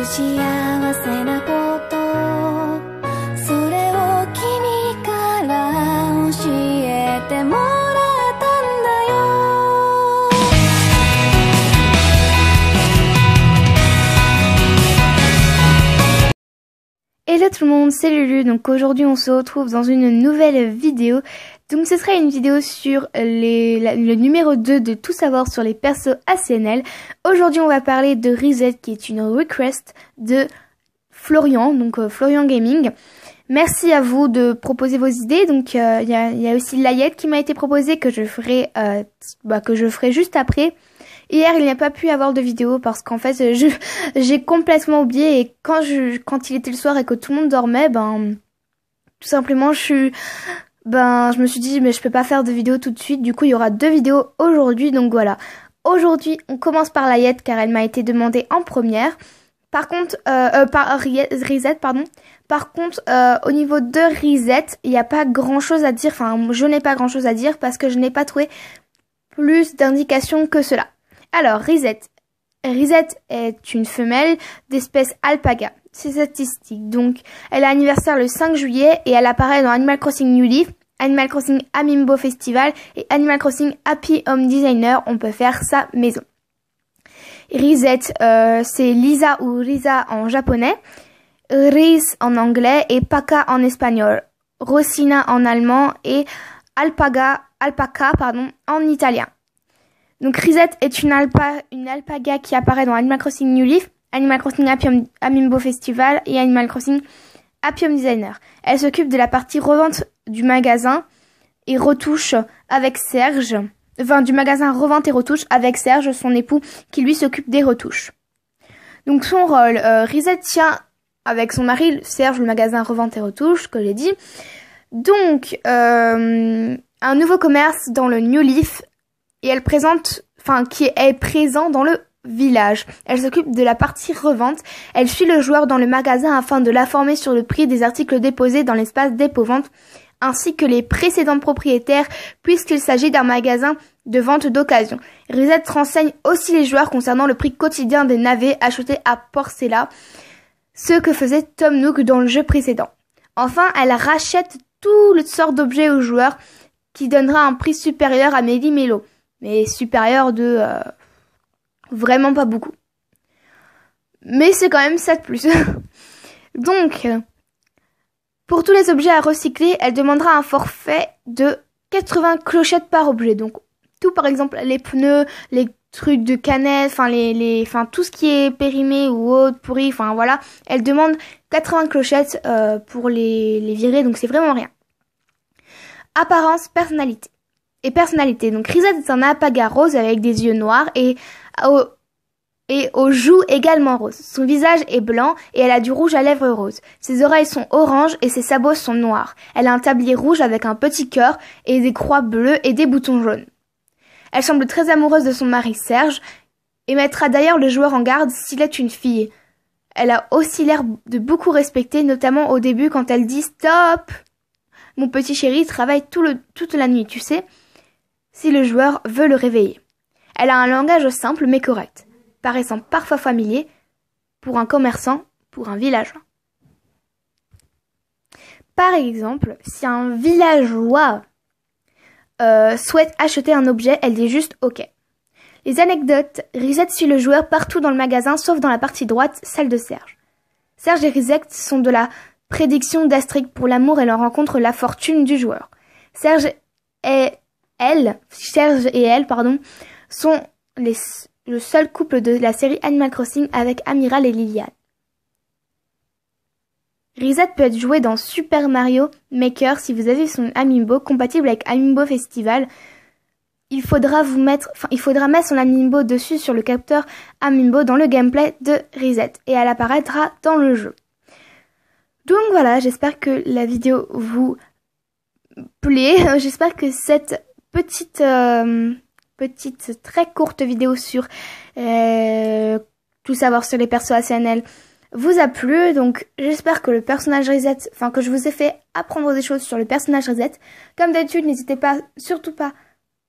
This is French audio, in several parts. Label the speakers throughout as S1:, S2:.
S1: 幸せなことそれを君から教えてもらったんだよ。
S2: Hello tout le monde, c'est Lulu. Donc aujourd'hui on se retrouve dans une nouvelle vidéo. Donc ce sera une vidéo sur le numéro 2 de tout savoir sur les persos ACNL. Aujourd'hui on va parler de Reset qui est une request de Florian, donc Florian Gaming. Merci à vous de proposer vos idées. Donc y a aussi Layette qui m'a été proposée que je ferai juste après. Hier, il n'y a pas pu avoir de vidéo parce qu'en fait, j'ai complètement oublié et quand il était le soir et que tout le monde dormait, tout simplement, je me suis dit, mais je peux pas faire de vidéo tout de suite. Du coup, il y aura 2 vidéos aujourd'hui. Donc voilà. Aujourd'hui, on commence par Layette car elle m'a été demandée en première. Par contre, par Reset, pardon. Par contre, au niveau de Reset, il n'y a pas grand chose à dire. Enfin, je n'ai pas grand chose à dire parce que je n'ai pas trouvé plus d'indications que cela. Alors, Reset. Reset est une femelle d'espèce alpaga. C'est statistique. Donc, elle a anniversaire le 5 juillet et elle apparaît dans Animal Crossing New Leaf, Animal Crossing Amiibo Festival et Animal Crossing Happy Home Designer. On peut faire sa maison. Reset, c'est Lisa ou Risa en japonais, Riz en anglais et Paca en espagnol, Rosina en allemand et alpaca en italien. Donc Reset est une alpaga qui apparaît dans Animal Crossing New Leaf, Animal Crossing Amiibo Festival et Animal Crossing Happy Home Designer. Elle s'occupe de la partie revente du magasin et retouche avec Serge, du magasin revente et retouche avec Serge, son époux, qui lui s'occupe des retouches. Donc son rôle, Reset tient avec son mari Serge le magasin revente et retouche, que j'ai dit. Donc un nouveau commerce dans le New Leaf. Et elle qui est présent dans le village. Elle s'occupe de la partie revente. Elle suit le joueur dans le magasin afin de l'informer sur le prix des articles déposés dans l'espace dépôt-vente, ainsi que les précédents propriétaires, puisqu'il s'agit d'un magasin de vente d'occasion. Reset renseigne aussi les joueurs concernant le prix quotidien des navets achetés à Porcella, ce que faisait Tom Nook dans le jeu précédent. Enfin, elle rachète toutes sortes d'objets aux joueurs, qui donnera un prix supérieur à Méli-Mélo. Mais supérieur de vraiment pas beaucoup. Mais c'est quand même 7+. Donc, pour tous les objets à recycler, elle demandera un forfait de 80 clochettes par objet. Donc, tout par exemple, les pneus, les trucs de canettes, tout ce qui est périmé ou autre, pourri, enfin voilà. Elle demande 80 clochettes pour les virer, donc c'est vraiment rien. Apparence, personnalité. Donc Reset est un alpaga rose avec des yeux noirs et aux joues également roses. Son visage est blanc et elle a du rouge à lèvres rose. Ses oreilles sont oranges et ses sabots sont noirs. Elle a un tablier rouge avec un petit cœur et des croix bleues et des boutons jaunes. Elle semble très amoureuse de son mari Serge et mettra d'ailleurs le joueur en garde s'il est une fille. Elle a aussi l'air de beaucoup respecter, notamment au début quand elle dit « Stop !» Mon petit chéri travaille toute la nuit, tu sais, si le joueur veut le réveiller. Elle a un langage simple mais correct, paraissant parfois familier pour un commerçant, pour un villageois. Par exemple, si un villageois souhaite acheter un objet, elle dit juste « OK ». Les anecdotes, Reset suit le joueur partout dans le magasin, sauf dans la partie droite, celle de Serge. Serge et Reset sont de la prédiction d'Astrid pour l'amour et leur rencontre la fortune du joueur. Serge et elle, sont le seul couple de la série Animal Crossing avec Amiral et Liliane. Reset peut être joué dans Super Mario Maker si vous avez son Amiibo compatible avec Amiibo Festival. Il faudra mettre son Amiibo dessus sur le capteur Amiibo dans le gameplay de Reset et elle apparaîtra dans le jeu. Donc voilà, j'espère que la vidéo vous plaît. J'espère que cette petite très courte vidéo sur tout savoir sur les persos ACNL vous a plu. Donc j'espère que le personnage Reset, que je vous ai fait apprendre des choses sur le personnage Reset. Comme d'habitude, n'hésitez pas, surtout pas,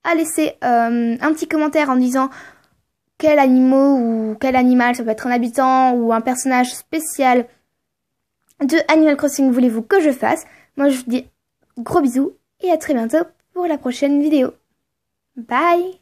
S2: à laisser un petit commentaire en disant quel animal ou quel animal, ça peut être un habitant ou un personnage spécial de Animal Crossing voulez-vous que je fasse. Moi je vous dis gros bisous et à très bientôt pour la prochaine vidéo. Bye!